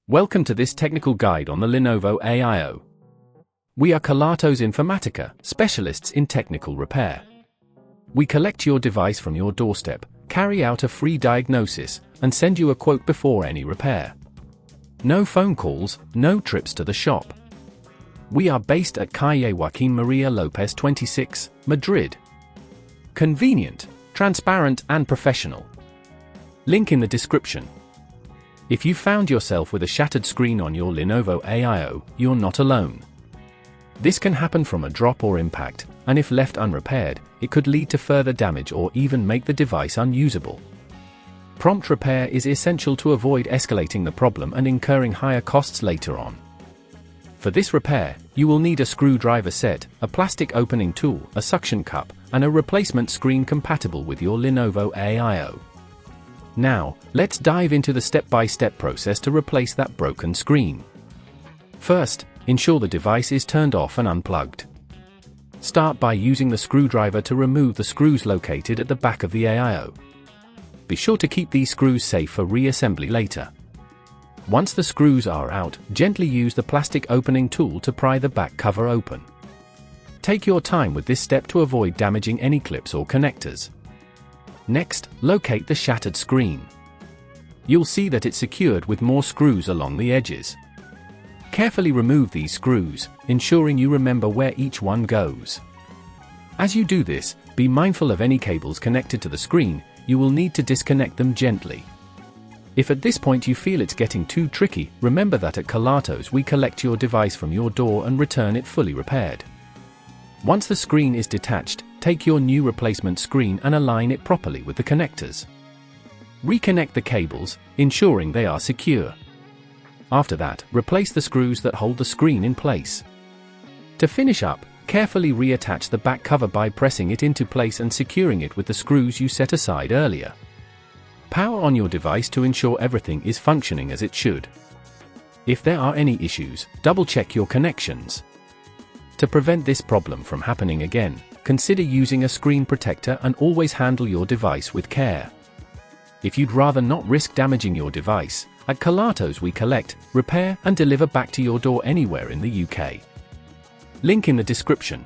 Welcome to this technical guide on the Lenovo AIO. We are Kelatos Informatica, specialists in technical repair. We collect your device from your doorstep, carry out a free diagnosis, and send you a quote before any repair. No phone calls, no trips to the shop. We are based at Calle Joaquín María López 26, Madrid. Convenient, transparent and professional. Link in the description. If you found yourself with a shattered screen on your Lenovo AIO, you're not alone. This can happen from a drop or impact, and if left unrepaired, it could lead to further damage or even make the device unusable. Prompt repair is essential to avoid escalating the problem and incurring higher costs later on. For this repair, you will need a screwdriver set, a plastic opening tool, a suction cup, and a replacement screen compatible with your Lenovo AIO. Now, let's dive into the step-by-step process to replace that broken screen. First, ensure the device is turned off and unplugged. Start by using the screwdriver to remove the screws located at the back of the AIO. Be sure to keep these screws safe for reassembly later. Once the screws are out, gently use the plastic opening tool to pry the back cover open. Take your time with this step to avoid damaging any clips or connectors. Next, locate the shattered screen. You'll see that it's secured with more screws along the edges. Carefully remove these screws, ensuring you remember where each one goes. As you do this, be mindful of any cables connected to the screen. You will need to disconnect them gently. If at this point you feel it's getting too tricky, remember that at Kelatos we collect your device from your door and return it fully repaired. Once the screen is detached, take your new replacement screen and align it properly with the connectors. Reconnect the cables, ensuring they are secure. After that, replace the screws that hold the screen in place. To finish up, carefully reattach the back cover by pressing it into place and securing it with the screws you set aside earlier. Power on your device to ensure everything is functioning as it should. If there are any issues, double-check your connections. To prevent this problem from happening again, consider using a screen protector and always handle your device with care. If you'd rather not risk damaging your device, at Kelatos we collect, repair and deliver back to your door anywhere in the UK. Link in the description.